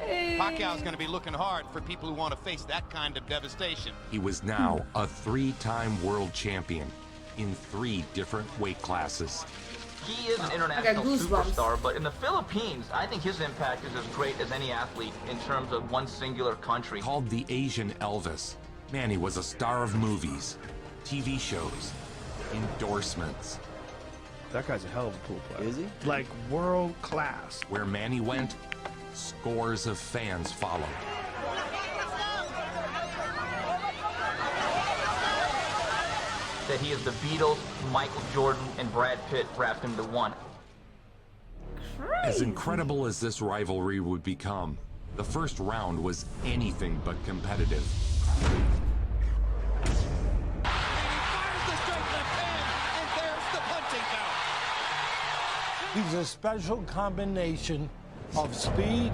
Pacquiao's going to be looking hard for people who want to face that kind of devastation. He was now a three-time world champion in 3 different weight classes. He is an international superstar, but in the Philippines, I think his impact is as great as any athlete in terms of one singular country. Called the Asian Elvis, Manny was a star of movies, TV shows, endorsements. That guy's a hell of a pool player. Is he? Like world class. Where Manny went, scores of fans followed. That he is the Beatles, Michael Jordan, and Brad Pitt wrapped into one. As incredible as this rivalry would become, the first round was anything but competitive. He's a special combination of speed,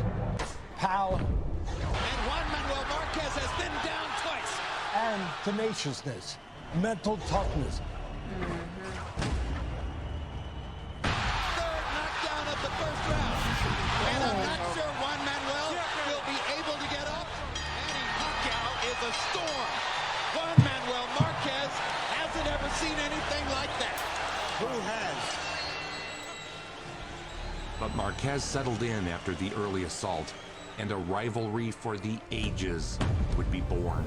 power, And Juan Manuel Marquez has been down twice. and tenaciousness, mental toughness. Third knockdown of the first round. And I'm not sure Juan Manuel will be able to get up. Manny Pacquiao is a storm. Juan Manuel Marquez hasn't ever seen anything like that. Who has? But Marquez settled in after the early assault, and a rivalry for the ages would be born.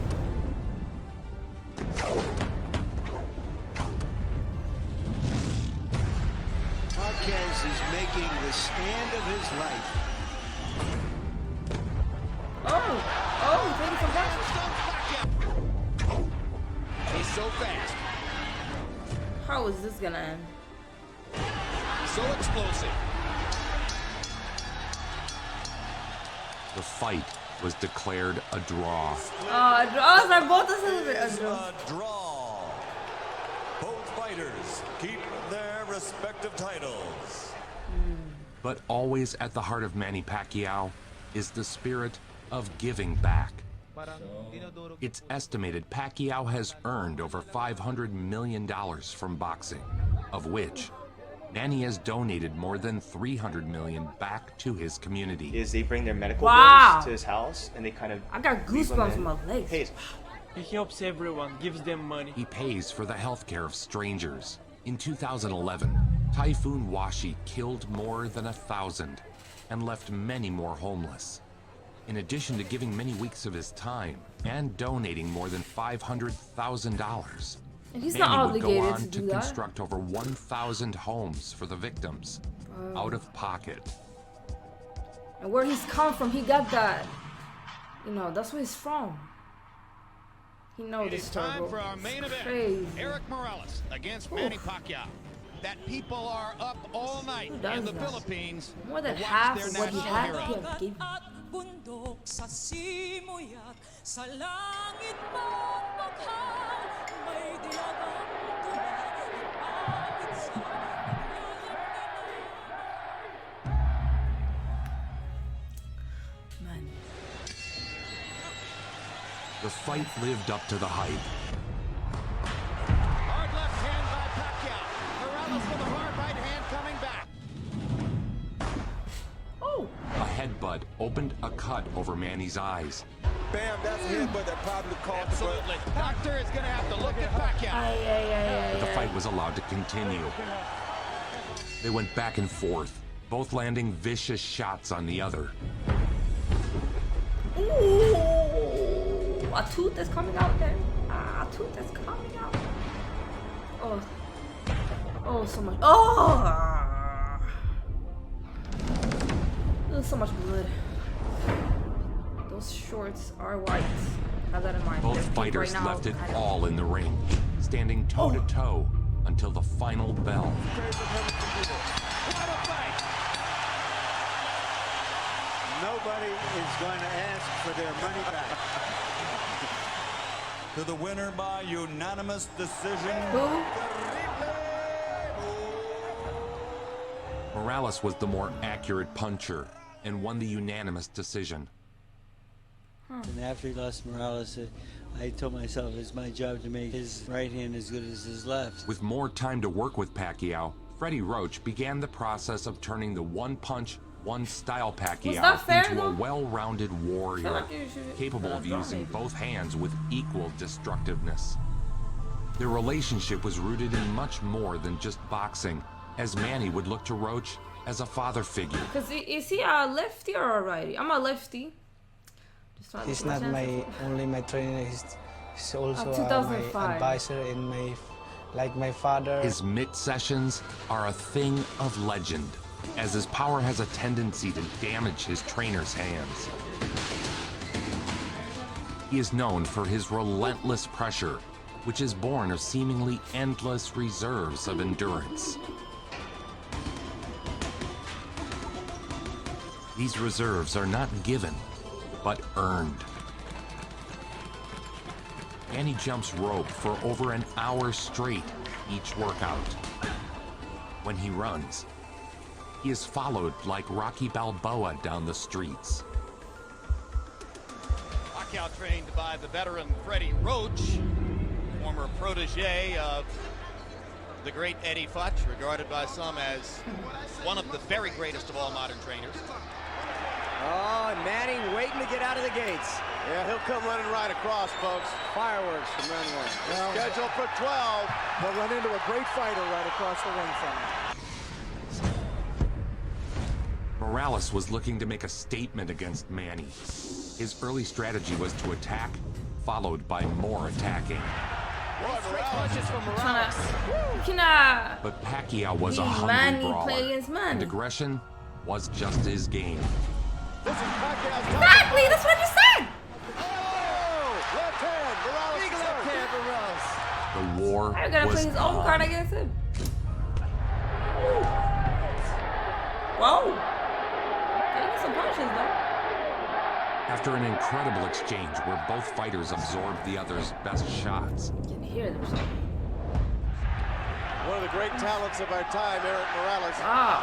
Marquez is making the stand of his life. Oh, taking some back. He's so fast, How is this gonna end? so explosive. The fight was declared a draw. Draws are both a draw. Draw. Both fighters keep their respective titles. But always at the heart of Manny Pacquiao is the spirit of giving back. It's estimated Pacquiao has earned over $500 million from boxing, of which Manny has donated more than $300 million back to his community. Is they bring their medical Wow. bills to his house and they kind of I got leave them goosebumps in. in my legs. Hey, He helps everyone, gives them money. He pays for the health care of strangers. In 2011, Typhoon Washi killed more than 1,000 and left many more homeless. In addition to giving many weeks of his time and donating more than $500,000, And he's Manny not would go obligated on to to do that. construct over 1,000 homes for the victims, out of pocket. And where he's come from, he got that. You know, that's where he's from. He knows this It's time struggle. for our main event. Crazy. Erik Morales against Manny Pacquiao. That people are up all night Who does in the that? Philippines More than to watch half their of what he national had, hero. he'll give. bundok sa simuyat sa langit mong bakhang may dilagang tulad ipapit sa Man. The fight lived up to the hype. Hard left hand by Pacquiao. Morales with a hard right hand coming back. Oh, A headbutt opened a cut over Manny's eyes. Bam, that's a headbutt that probably caused the blood. Absolutely. Doctor is going to have to look at Pacquiao. But the fight was allowed to continue. They went back and forth, both landing vicious shots on the other. ooh, a tooth is coming out there. A tooth is coming out. Oh, oh, so much. Oh, there's so much blood. Those shorts are white. Have that in mind. Both They're pink fighters right now. left it I don't- all in the ring, standing toe to toe until the final bell. What a fight. Nobody is going to ask for their money back. To the winner by unanimous decision. Who? Morales was the more accurate puncher and won the unanimous decision. And after he lost Morales, I told myself it's my job to make his right hand as good as his left. With more time to work with Pacquiao, Freddie Roach began the process of turning the one-punch, One style that Pacquiao fair, into though? a well-rounded warrior, like you should capable put of a draw, using maybe. both hands with equal destructiveness. Their relationship was rooted in much more than just boxing, as Manny would look to Roach as a father figure. Cause is he a lefty or a righty? I'm a lefty. He's not only my trainer. He's also my 2005. advisor and my father. His mitt sessions are a thing of legend, as his power has a tendency to damage his trainer's hands. He is known for his relentless pressure, which is born of seemingly endless reserves of endurance. These reserves are not given, but earned. Manny jumps rope for over an hour straight each workout. When he runs, he is followed like Rocky Balboa down the streets. Pacquiao trained by the veteran Freddie Roach, former protege of the great Eddie Futch, regarded by some as one of the very greatest of all modern trainers. Oh, and Manny waiting to get out of the gates. Yeah, he'll come running right across, folks. Fireworks from round one. Well, scheduled for 12. They'll run into a great fighter right across the ring from him. Morales was looking to make a statement against Manny. His early strategy was to attack, followed by more attacking. But Pacquiao was a hungry brawler, and aggression was just his game. Exactly, that's what I just said. Left hand, Morales. Big left hand, Morales. The war I gotta was play his own on. card against him. Whoa. Getting some punches though. After an incredible exchange where both fighters absorbed the other's best shots, You can hear them. So. One of the great talents of our time, Erik Morales. Wow.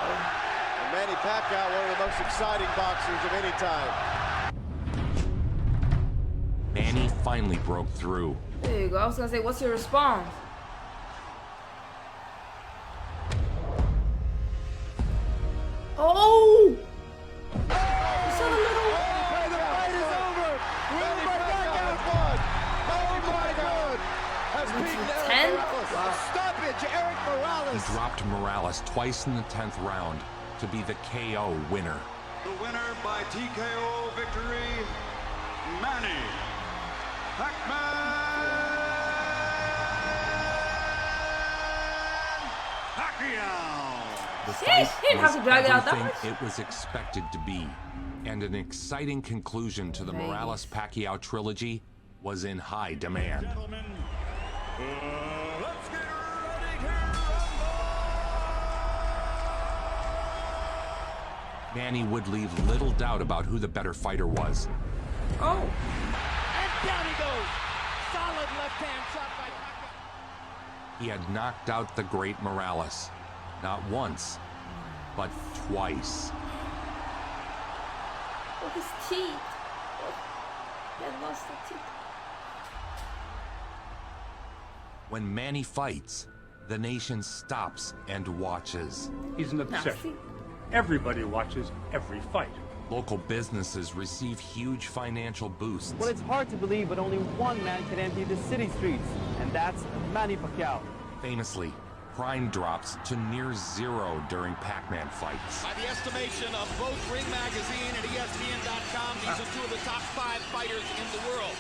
And Manny Pacquiao, one of the most exciting boxers of any time. Manny finally broke through. There you go. I was gonna say, what's your response? Oh! You saw the little... The fight is over. Manny Pacquiao won. Oh my God! Has beaten Erik Morales. Wow. Stoppage, Erik Morales. He dropped Morales twice in the 10th round to be the KO winner. The winner by TKO victory, Manny Pacquiao. The Sheesh, fight he didn't have was to drag it out that everything much. it was expected to be, and an exciting conclusion to the Vegas. Morales-Pacquiao trilogy was in high demand. Gentlemen, let's get ready to rumble! Manny would leave little doubt about who the better fighter was. Oh. And down he goes. Solid left hand shot by Pacquiao. He had knocked out the great Morales, not once, but twice. Oh, his teeth. Oh, he had lost the teeth. When Manny fights, the nation stops and watches. He's an obsession. Nasty. Everybody watches every fight. Local businesses receive huge financial boosts. Well, it's hard to believe, but only one man can empty the city streets, and that's Manny Pacquiao. Famously, crime drops to near zero during PacMan fights. By the estimation of both Ring Magazine and ESPN.com, these are two of the top 5 fighters in the world.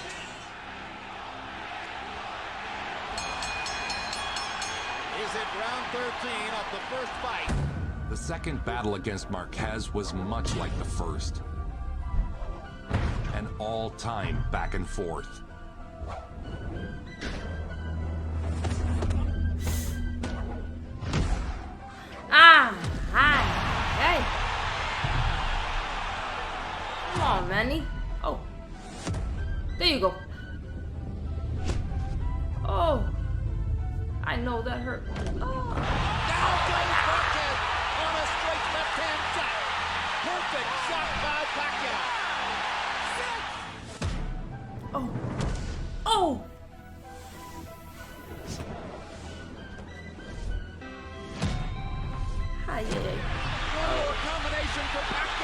Is it round 13 of the first fight? The second battle against Marquez was much like the first. An all-time back and forth. Ah, hi. Hey. Come on, Manny. Oh. There you go. Oh. I know that hurt. Oh. Down goes Marquez on a straight left-hand shot. Perfect shot by Pacquiao. Oh. Oh. Hi, yeah. One more combination for Pacquiao.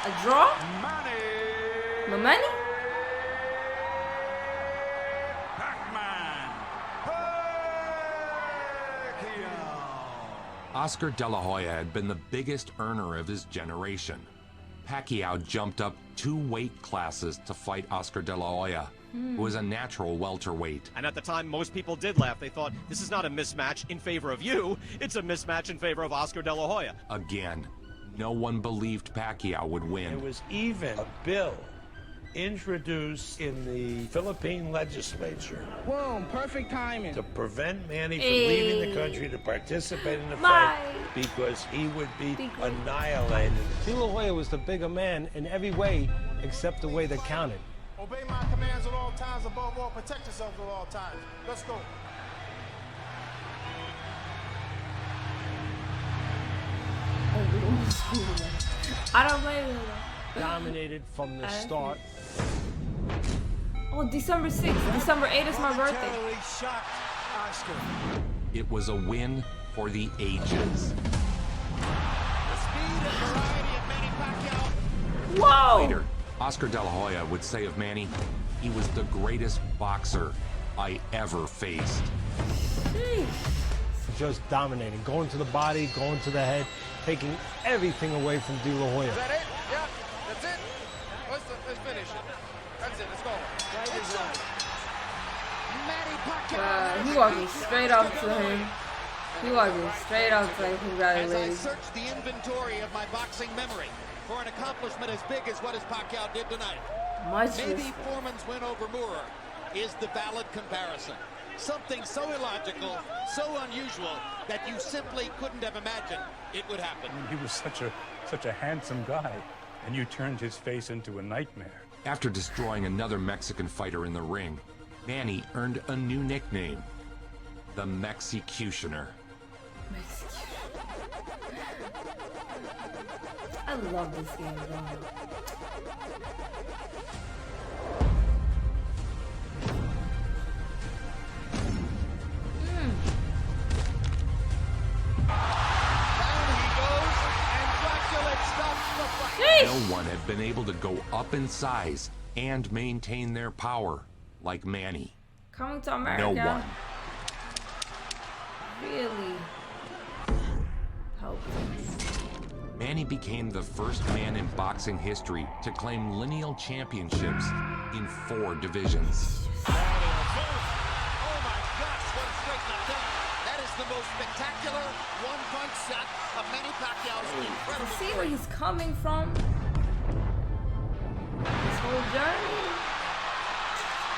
A draw? No Manny? PacMan. Oscar De La Hoya had been the biggest earner of his generation. Pacquiao jumped up 2 weight classes to fight Oscar De La Hoya, who was a natural welterweight. And at the time, most people did laugh. They thought, this is not a mismatch in favor of you. It's a mismatch in favor of Oscar De La Hoya. Again, no one believed Pacquiao would win. There was even a bill introduced in the Philippine legislature. Boom, perfect timing. To prevent Manny from leaving the country to participate in the fight because he would be annihilated. De La Hoya was the bigger man in every way except the way that counted. Obey my commands at all times, above all, protect yourselves at all times. Let's go. I don't blame him. Dominated from the start. Oh, December 6th. December 8th is my birthday. Shocked Oscar. It was a win for the ages. Whoa! Later, Oscar De La Hoya would say of Manny, he was the greatest boxer I ever faced. Just dominating, going to the body, going to the head, taking everything away from De La Hoya. Is that it? Yeah, that's it. Let's finish it. That's it. Let's go. Manny Pacquiao. He walking straight up to him. He walking straight up to him. As I Congratulations. search the inventory of my boxing memory for an accomplishment as big as what his Pacquiao did tonight, maybe respect. Foreman's win over Moorer is the valid comparison. Something so illogical, so unusual, that you simply couldn't have imagined it would happen. He was such a handsome guy, and you turned his face into a nightmare. After destroying another Mexican fighter in the ring, Manny earned a new nickname, the Mexicutioner. I love this game, though. No one had been able to go up in size and maintain their power like Manny. Coming to America. No one. Really helped. Manny became the first man in boxing history to claim lineal championships in 4 divisions. Oh my gosh, what a straight knockdown. That is the most spectacular one-punch shot of Manny Pacquiao's incredible. See where he's coming from? This whole journey.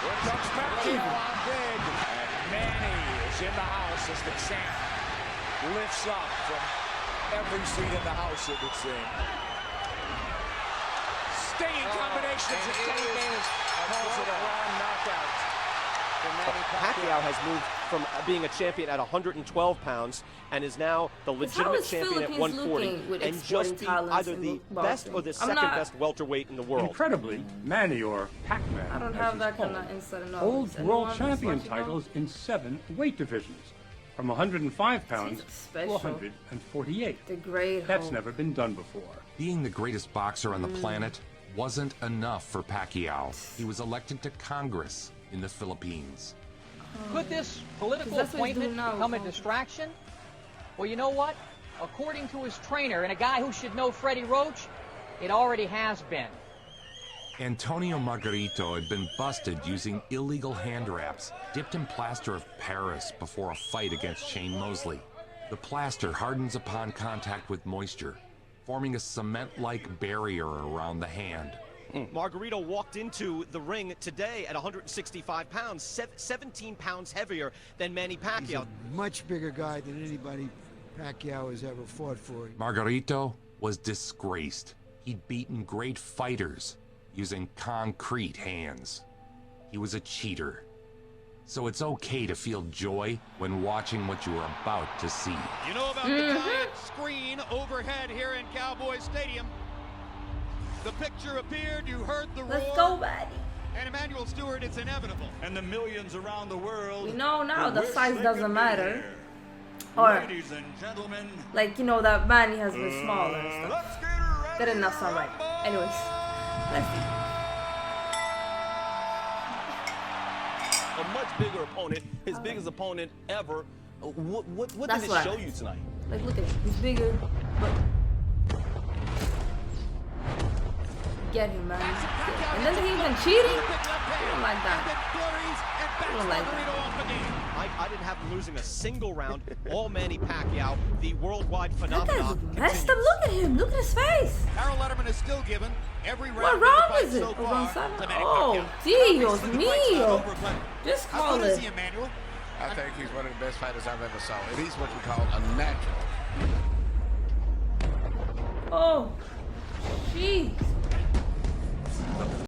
Here comes Pacquiao on big. And Manny is in the house as the champ lifts up from every seat in the house, it would seem. Staying combinations of 10 games. Calls it a round knockout. Pacquiao has moved from being a champion at 112 pounds and is now the legitimate champion at 140 and just be either the best or the second best welterweight in the world. Incredibly, Manny, or PacMan, I don't have that kind of inside knowledge. holds world champion titles in 7 weight divisions, from 105 pounds to 148. The great That's hope. never been done before. Being the greatest boxer on the planet wasn't enough for Pacquiao. He was elected to Congress in the Philippines. Could this political that's what he's doing appointment now, become a distraction? Well, you know what? According to his trainer and a guy who should know Freddie Roach, it already has been. Antonio Margarito had been busted using illegal hand wraps dipped in plaster of Paris before a fight against Shane Mosley. The plaster hardens upon contact with moisture, forming a cement-like barrier around the hand. Margarito walked into the ring today at 165 pounds, 17 pounds heavier than Manny Pacquiao. He's a much bigger guy than anybody Pacquiao has ever fought for. Margarito was disgraced. He'd beaten great fighters using concrete hands. He was a cheater. So it's okay to feel joy when watching what you are about to see. You know about the giant screen overhead here in Cowboy Stadium. The picture appeared, you heard the roar. Let's go, buddy. And Emmanuel Stewart, it's inevitable. And the millions around the world. We know now the size doesn't matter. Or, Ladies and gentlemen, like, you know, that Manny has been smaller and stuff. That did not sound right. Anyways, let's see. A much bigger opponent, his biggest opponent ever. What did That's it what show you tonight? Like, look at it. He's bigger, but get him, man. And then he even cheating. I don't like that. I don't like that. I didn't have him losing a single round. All Manny Pacquiao, the worldwide phenomenon. That guy's messed up. Look at him. Look at his face. Harold Letterman is still given every round. What round is it? So oh, Dios mío. Just call it. I think he's one of the best fighters I've ever saw. And he's what we call a natural. Oh, jeez.